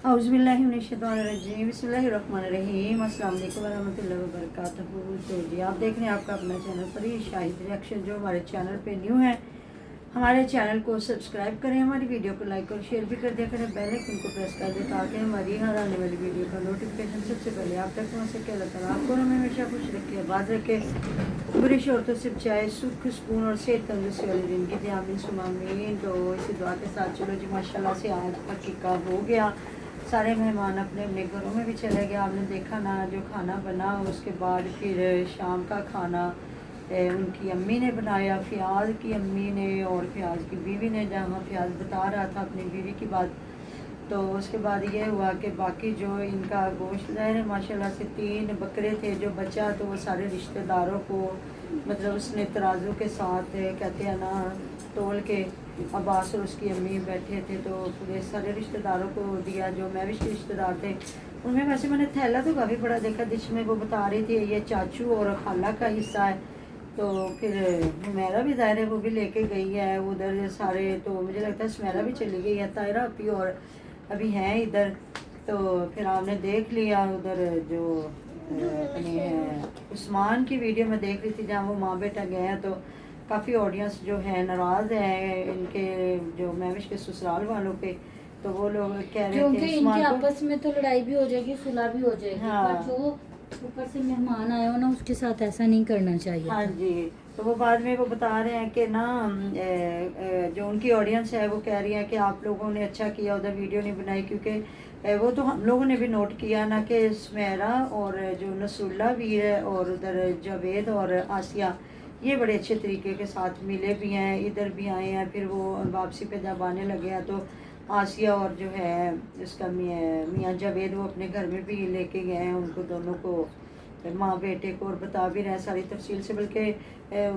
औज़ुबिल्लाहिमिनश्शैतानिर्रजीम बिस्मिल्लाहिर्रहमानिर्रहीम अस्सलाम वालेकुम वरहमतुल्लाहि वबरकातुहू। तो जी आप देख रहे हैं आपका अपना चैनल पर ही शाहिद रिएक्शन। जो हमारे चैनल पे न्यू है हमारे चैनल को सब्सक्राइब करें, हमारी वीडियो को लाइक और शेयर भी कर दिया करें, बेल आइकन को प्रेस कर दें ताकि हमारी हर आने वाली वीडियो का नोटिफिकेशन सबसे पहले आप तक पहुँच सके। अल्लाह ताला आपको हमें हमेशा खुश रखे, आबाद रखे, बुरी शोरतों से बचाए, सुख सुकून और सेहत तंदुरुस्ती वाली ज़िंदगी दे, आमीन सुम्मा आमीन। तो इसी दुआ के साथ चलो जी माशाल्लाह से आज हकीका हो गया, सारे मेहमान अपने अपने घरों में भी चले गए। आपने देखा ना जो खाना बना, उसके बाद फिर शाम का खाना उनकी अम्मी ने बनाया, फ़ियाज़ की अम्मी ने और फ़ियाज़ की बीवी ने। जहाँ फ़ियाज़ बता रहा था अपनी बीवी की बात, तो उसके बाद ये हुआ कि बाकी जो इनका गोश्त ज़ाहिर है माशाल्लाह से 3 बकरे थे, जो बचा तो वो सारे रिश्तेदारों को मतलब उसने तराजू के साथ कहते हैं ना तोल के, अब्बास और उसकी अम्मी बैठे थे तो पूरे सारे रिश्तेदारों को दिया जो मैविश के रिश्तेदार थे उनमें। वैसे मैंने थैला तो काफ़ी बड़ा देखा जिसमें वो बता रही थी ये चाचू और खाला का हिस्सा है। तो फिर हुमैरा भी ज़ाहिर है वो भी लेके गई है उधर सारे, तो मुझे लगता है सुमेरा भी चली गई है, तायरा अपी और अभी हैं इधर। तो फिर आपने देख लिया उधर जो अपने उस्मान की वीडियो में देख रही थी जहाँ वो माँ बेटा गए हैं, तो काफ़ी ऑडियंस जो है नाराज़ है इनके जो मैविश के ससुराल वालों पे। तो वो लोग कह रहे थे इनके आपस में तो लड़ाई भी हो जाएगी, सुलह भी हो जाएगी। हाँ। पर जो ऊपर से मेहमान आए हो ना उसके साथ ऐसा नहीं करना चाहिए। हाँ जी। तो वो बाद में वो बता रहे हैं कि ना जो उनकी ऑडियंस है वो कह रही है कि आप लोगों ने अच्छा किया उधर वीडियो नहीं बनाई, क्योंकि वो तो हम लोगों ने भी नोट किया ना कि सुमेरा और जो नसरुल्लाह वीर है और उधर जावेद और आसिया ये बड़े अच्छे तरीके के साथ मिले भी हैं, इधर भी आए हैं। फिर वो वापसी पे जब आने लगे हैं तो आसिया और जो है उसका मियाँ जावेद वो अपने घर में भी लेके गए हैं उनको दोनों को, माँ बेटे को, और बता भी रहे हैं सारी तफसील से। बल्कि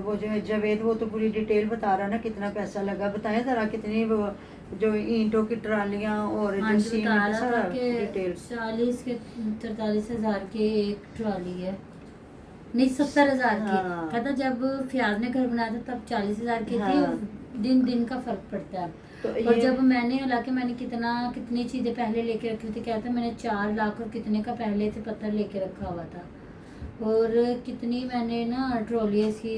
वो जो है जावेद वो तो पूरी डिटेल बता रहा है ना कितना पैसा लगा, बताएं ज़रा कितनी वो जो ईंटों की ट्रालियाँ और जो सीमेंट सारा डिटेल। 40 के 43 हज़ार की एक ट्रॉली है, नहीं 70,000 की। हाँ। कहता जब फ़ियाज़ ने घर बनाया था तब 40,000 की थी। हाँ। दिन दिन का फर्क पड़ता है। तो और जब मैंने हालांकि मैंने कितनी चीज़ें पहले लेके रखी थी, क्या था मैंने 4 लाख और कितने का पहले से पत्थर लेके रखा हुआ था, और कितनी मैंने ना ट्रॉली की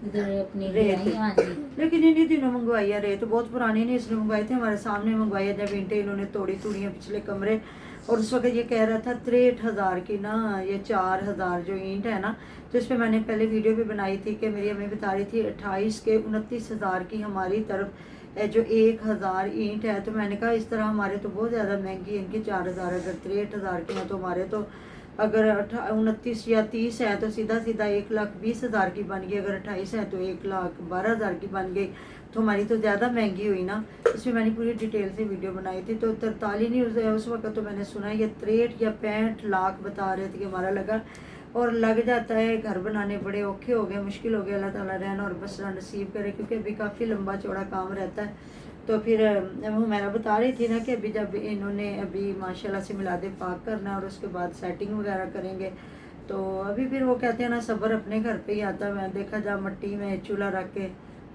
इधर अपनी गिराई। हाँ जी। लेकिन इन्हीं दिनों मंगवाई है रेत, बहुत पुरानी नहीं इसने मंगवाई थी, हमारे सामने मंगवाई है जब ईंटें इन्होंने तोड़ी है पिछले कमरे। और उस वक्त ये कह रहा था 63,000 की ना, ये 4,000 जो ईंट है ना, तो इस पर मैंने पहले वीडियो भी बनाई थी कि मेरी अम्मी बता रही थी 28 के 29,000 की हमारी तरफ जो 1,000 ईंट है। तो मैंने कहा इस तरह हमारे तो बहुत ज़्यादा महंगी है, इनकी 4,000 अगर 63,000 की है तो हमारे तो अगर 29 या 30 है तो सीधा सीधा 1,20,000 की बन गई, अगर 28 है तो 1,12,000 की बन गई, तो हमारी तो ज़्यादा महंगी हुई ना। इसमें मैंने पूरी डिटेल से वीडियो बनाई थी। तो 43 नहीं उस वक्त तो मैंने सुना ये 63 या 65 लाख बता रहे थे कि हमारा लगा। और लग जाता है, घर बनाने बड़े औखे हो गए, मुश्किल हो गया। अल्लाह ताला रहना और बसरा नसीब करे, क्योंकि अभी काफ़ी लंबा चौड़ा काम रहता है। तो फिर वो मैं बता रही थी ना कि अभी जब इन्होंने अभी माशाल्लाह से मिलादे पाक करना और उसके बाद सेटिंग वगैरह करेंगे, तो अभी फिर वो कहते हैं ना सब्र अपने घर पे ही आता है। मैं देखा जब मिट्टी में चूल्हा रख के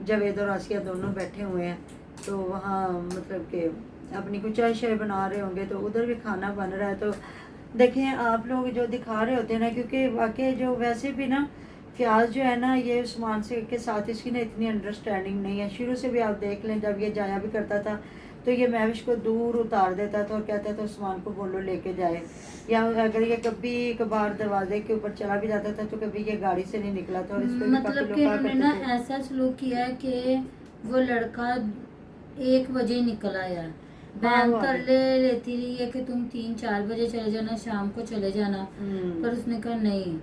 जावेद और आसिया दोनों बैठे हुए हैं, तो वहाँ मतलब कि अपनी कुछ चाय शाय बना रहे होंगे, तो उधर भी खाना बन रहा है। तो देखें आप लोग जो दिखा रहे होते हैं ना, क्योंकि वाकई जो वैसे भी ना फ़ियाज़ जो है ना ये उस्मान से के साथ इसकी ना इतनी अंडरस्टैंडिंग नहीं है। शुरू से भी आप देख लें, जब ये जाया भी करता था तो ये मैविश को दूर उतार देता था और कहता था उस्मान को बोलो लेके जाए, या अगर ये कभी कभार दरवाजे के ऊपर चला भी जाता था तो कभी ये गाड़ी से नहीं निकला था। और इस पर मतलब कि इन्होंने ना ऐसा सलूक किया है कि वो लड़का 1 बजे निकल आया, बहन तरले लेती रही है कि तुम 3-4 बजे चले जाना, शाम को चले जाना, पर उसने कहा नहीं,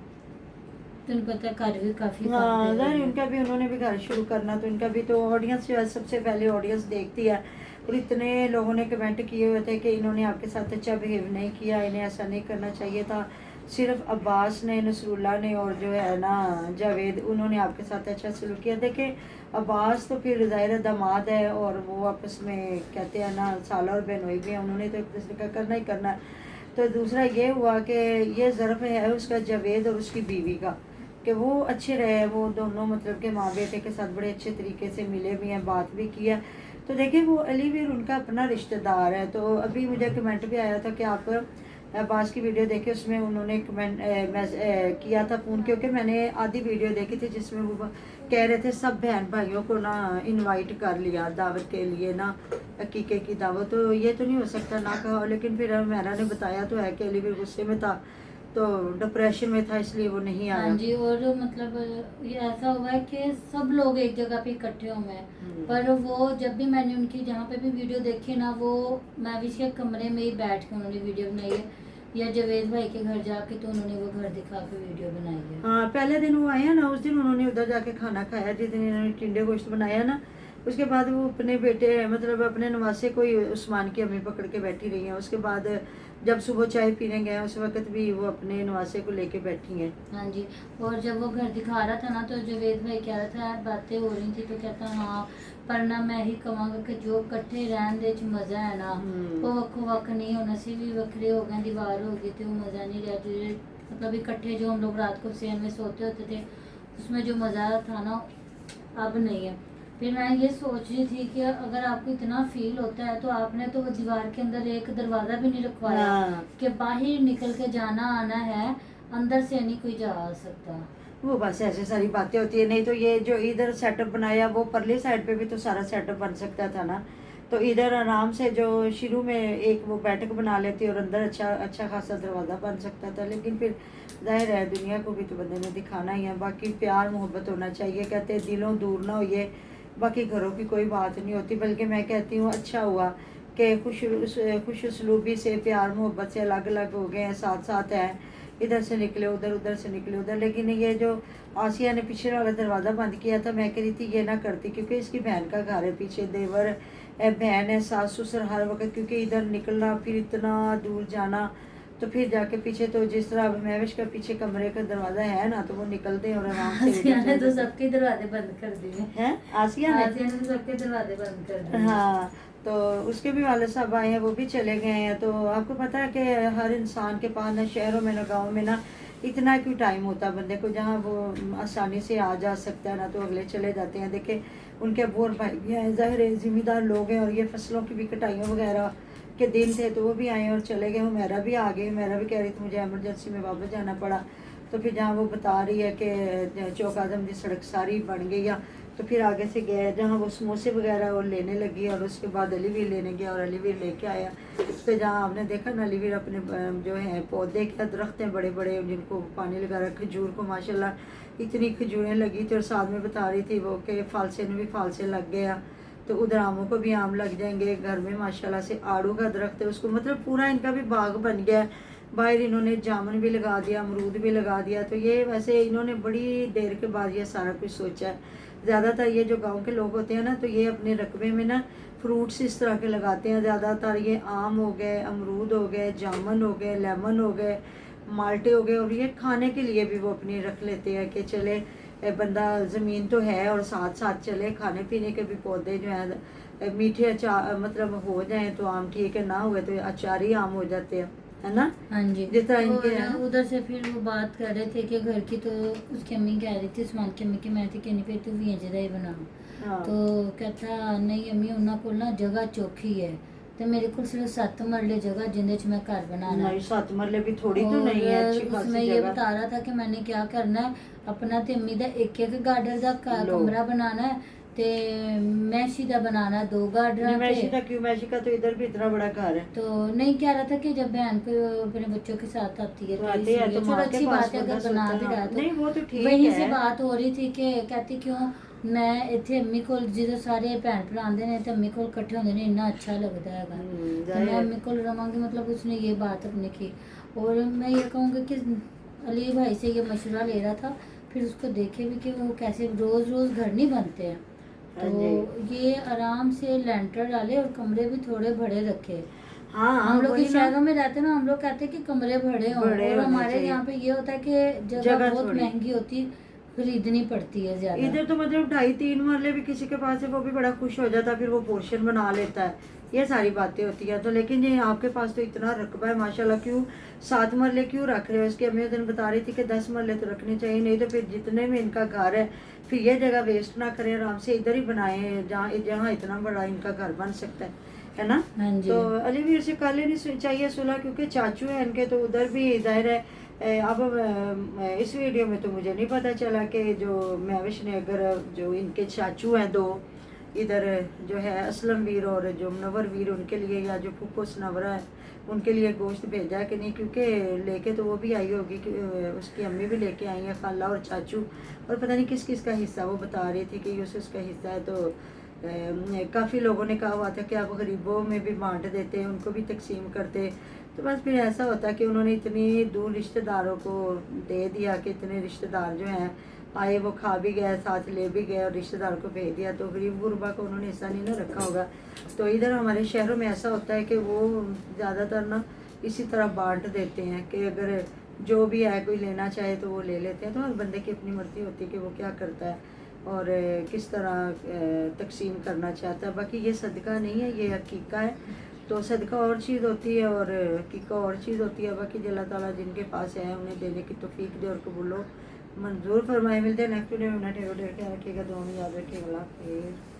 तुम्हें पता है घर भी काफ़ी। हाँ उनका भी उन्होंने भी घर शुरू करना, तो इनका भी तो ऑडियंस जो है सबसे पहले ऑडियंस देखती है। और इतने लोगों ने कमेंट किए हुए थे कि इन्होंने आपके साथ अच्छा बिहेव नहीं किया, इन्हें ऐसा नहीं करना चाहिए था। सिर्फ अब्बास ने, नसरुल्लाह ने और जो है ना जावेद, उन्होंने आपके साथ अच्छा सलूक किया। देखें अब्बास तो फिर ज़ाहिर दामाद है और वो आपस में कहते हैं ना साला और बहनोई भी हैं, उन्होंने तो एक दूसरे का करना ही करना। तो दूसरा ये हुआ कि ये ज़र्फ़ है उसका जावेद और उसकी बीवी का कि वो अच्छे रहे, वो दोनों मतलब के माँ बेटे के साथ बड़े अच्छे तरीके से मिले भी हैं, बात भी किया। तो देखिए वो अली वीर उनका अपना रिश्तेदार है। तो अभी मुझे कमेंट भी आया था कि आप अब्बास की वीडियो देखे, उसमें उन्होंने कमेंट किया था फ़ोन, क्योंकि मैंने आधी वीडियो देखी थी जिसमें वो कह रहे थे सब बहन भाइयों को ना इनवाइट कर लिया दावत के लिए ना, अकीके की दावत। तो ये तो नहीं हो सकता ना कहा, लेकिन फिर मेरा ने बताया तो है कि अली वीर गुस्से में था, तो डिप्रेशन में था, इसलिए वो नहीं आया। हाँ जी, और मतलब ये ऐसा हुआ है कि सब लोग एक जगह पे इकट्ठे हुए हैं, पर वो जब भी मैंने उनकी जहाँ पे भी वीडियो देखी ना, वो मैविश के कमरे में ही बैठ के उन्होंने वीडियो बनाई है, या जवेद भाई के घर जाके तो उन्होंने वो घर दिखा के वीडियो बनाई है। हाँ, पहले दिन वो आए हैं ना, उस दिन उन्होंने उधर जाके खाना खाया, जिस दिन इन्होंने टिंडे गोश्त बनाया ना, उसके बाद वो अपने बेटे मतलब अपने नवासे को ही उस्मान की अम्मी पकड़ के बैठी रही हैं। उसके बाद जब सुबह चाय पीने गए उस वक्त भी वो अपने नवासे को लेके बैठी हैं। हाँ जी, और जब वो घर दिखा रहा था ना, तो जवेद भाई कह रहा था यार बातें हो रही थी, तो कहता हाँ पर ना मैं ही कहांगा कि जो इकट्ठे रहन दे च मजा है ना, वो वक्को वक् नहीं होना सी भी वक्रे हो गए, दीवार हो गई थी, वो मजा नहीं रहा। जो मतलब इकट्ठे जो हम लोग रात को सेन में सोते होते थे, उसमें जो मजा था ना अब नहीं है। फिर मैं ये सोच रही थी कि अगर आपको इतना फील होता है तो आपने तो वो दीवार के अंदर एक दरवाजा भी नहीं रखवाया कि बाहर निकल के जाना आना है, अंदर से नहीं कोई जा सकता। वो बस ऐसे सारी बातें होती है। नहीं तो ये जो इधर सेटअप बनाया, वो परली साइड पे भी तो सारा सेटअप बन सकता था ना। तो इधर आराम से जो शुरू में एक वो बैठक बना लेती और अंदर अच्छा खासा दरवाज़ा बन सकता था। लेकिन फिर जाहिर है दुनिया को भी तो बंदे ने दिखाना ही है। बाकी प्यार मोहब्बत होना चाहिए, कहते हैं दिलों दूर ना होइए, बाकी घरों की कोई बात नहीं होती। बल्कि मैं कहती हूँ अच्छा हुआ कि खुश उसलूबी से प्यार मोहब्बत से अलग अलग हो गए हैं, साथ साथ हैं, इधर से निकले उधर, उधर से निकले उधर। लेकिन ये जो आसिया ने पीछे वाला दरवाज़ा बंद किया था, मैं कह रही थी ये ना करती, क्योंकि इसकी बहन का घर है पीछे, देवर बहन है, सास ससुर हर वक्त, क्योंकि इधर निकलना फिर इतना दूर जाना, तो फिर जाके पीछे तो जिस तरह अब महविश का पीछे कमरे का दरवाज़ा है ना, तो वो निकलते हैं और आराम से आसिया ने तो सबके दरवाजे बंद कर दिए हैं। आसिया ने तो सबके दरवाजे बंद कर दिए। हाँ, तो उसके भी वाले साहब आए हैं, वो भी चले गए हैं। तो आपको पता है कि हर इंसान के पास ना शहरों में ना गाँव में ना इतना क्यों टाइम होता है बंदे को, जहाँ वो आसानी से आ जा सकता है ना, तो अगले चले जाते हैं। देखे उनके अबू और भाई भी आए, ज़ाहिर है ज़िम्मेदार लोग हैं, और ये फसलों की भी कटाइयों वगैरह के दिन थे, तो वो भी आए और चले गए। मेरा भी आ गई, मेरा भी कह रही थी मुझे एमरजेंसी में वापस जाना पड़ा। तो फिर जहाँ वो बता रही है कि चौक आजम की सड़क सारी बन गई है, तो फिर आगे से गए जहाँ वो समोसे वगैरह और लेने लगी, और उसके बाद अलीवीर लेने गया और अलीवीर लेके आया। तो जहाँ आपने देखा ना अलीवीर अपने जो है पौधे के दरख्त हैं बड़े बड़े, जिनको पानी लगा रहा, खजूर को माशाल्लाह इतनी खजूरें लगी थी। और साथ में बता रही थी वो कि फालसे में भी फालसे लग गया, तो उधर आमों को भी आम लग जाएंगे। घर में माशाल्लाह से आड़ू का दरख्त है, उसको मतलब पूरा इनका भी बाग बन गया है। बाहर इन्होंने जामुन भी लगा दिया, अमरूद भी लगा दिया। तो ये वैसे इन्होंने बड़ी देर के बाद ये सारा कुछ सोचा है। ज़्यादातर ये जो गांव के लोग होते हैं ना, तो ये अपने रकबे में ना फ्रूट्स इस तरह के लगाते हैं। ज़्यादातर ये आम हो गए, अमरूद हो गए, जामुन हो गए, लेमन हो गए, माल्टे हो गए, और ये खाने के लिए भी वो अपनी रख लेते हैं कि चले बंदा ज़मीन तो है और साथ साथ चले खाने पीने के भी पौधे जो हैं मीठे अचार मतलब हो जाएं तो आम ठीक है, ना हुए तो अचारी आम हो जाते हैं, है ना। हाँ जी, जिस तरह इनके उधर से फिर वो बात कर रहे थे कि घर की, तो उसकी अम्मी कह रही थी उस्मान की अम्मी की, मैं थी कहनी फिर तू भी जगह ही बना। हाँ। तो कहता नहीं अम्मी उन्होंने को ना जगह चौखी है, तो मेरे को सिर्फ 7 मरले जगह जिंदे च मैं घर बनाना। नहीं 7 मरले भी थोड़ी तो नहीं है, अच्छी उसमें खासी ये जगह। बता रहा था कि मैंने क्या करना है, अपना ते अम्मी दा एक गार्डर दा कमरा बनाना है, ते मैशी दा बनाना है 2 गार्डर। मैशी का क्यों, मैशी का तो इधर भी इतना बड़ा घर है। तो नहीं कह रहा था कि जब बहन को अपने बच्चों के साथ आती है तो आती है, तो चलो माँ के अच्छी पास बात है, अगर बना भी रहा तो नहीं वो तो ठीक वहीं से है। बात हो रही थी कि कहती क्यों मैं इतने अम्मी को जो सारे भैन भरा आते हैं तो अम्मी को इकट्ठे होंगे ने इन्ना अच्छा लगता है, तो मैं अम्मी को रवांगी। मतलब उसने ये बात अपनी की। और मैं ये कहूँगी कि अली भाई से ये मशवरा ले रहा था, फिर उसको देखे भी कि वो कैसे रोज रोज घर नहीं बनते हैं, तो ये आराम से लेंटर डाले और कमरे भी थोड़े बड़े रखे। हाँ, हम लोग वही इस ना। शहरों में रहते हैं ना, हम लोग कहते हैं कि कमरे बड़े हों, बड़े और होने हमारे चाहिए। यहाँ पे ये होता है कि जगह बहुत थोड़ी। महंगी होती, खरीदनी पड़ती है ज्यादा। इधर तो मतलब 2.5-3 मरले भी किसी के पास है, वो भी बड़ा खुश हो जाता, फिर वो पोर्शन बना लेता है। ये सारी बातें होती हैं। तो लेकिन ये आपके पास तो इतना रकबा है माशाल्लाह, क्यों 7 मरले क्यों रख रहे हो? इसकी अम्मी उस दिन बता रही थी कि 10 मरले तो रखने चाहिए, नहीं तो फिर जितने में इनका घर है फिर ये जगह वेस्ट ना करें, आराम से इधर ही बनाएं जहाँ जहाँ इतना बड़ा इनका घर बन सकता है ना। हाँ जी। तो अली वीर से कर लेनी चाहिए सुलह, क्योंकि चाचू है इनके, तो उधर भी दायर है। अब इस वीडियो में तो मुझे नहीं पता चला कि जो महविश ने अगर जो इनके चाचू हैं दो, इधर जो है असलम वीर और जो मुनव्वर वीर, उनके लिए या जो फूफो सनवरा है उनके लिए गोश्त भेजा है कि नहीं, क्योंकि लेके तो वो भी आई होगी कि उसकी अम्मी भी लेके आई है, खाला और चाचू, और पता नहीं किस किस का हिस्सा वो बता रही थी कि उसका हिस्सा है। तो काफ़ी लोगों ने कहा हुआ था कि आप गरीबों में भी बांट देते, उनको भी तकसीम करते। तो बस फिर ऐसा होता कि उन्होंने इतनी दूर रिश्तेदारों को दे दिया कि इतने रिश्तेदार जो हैं आए, वो खा भी गए, साथ ले भी गए और रिश्तेदार को भेज दिया, तो गरीब गुरबा को उन्होंने हिस्सा नहीं ना रखा होगा। तो इधर हमारे शहरों में ऐसा होता है कि वो ज़्यादातर ना इसी तरह बांट देते हैं कि अगर जो भी है कोई लेना चाहे तो वो ले लेते हैं। तो हर बंदे की अपनी मर्जी होती है कि वो क्या करता है और किस तरह तकसीम करना चाहता है। बाकी ये सदका नहीं है, ये हकीका है। तो सदका और चीज़ होती है और हकीका और चीज़ होती है। बाकी अल्लाह ताला जिनके पास है उन्हें देने की तौफीक दे और कबूलो मंजूर फरमाए। मिलते हैं नेक्स्ट वीडियो में, अपना ढेर ख्याल रखिएगा, दुआ में याद रखिएगा। अल्लाह हाफिज़।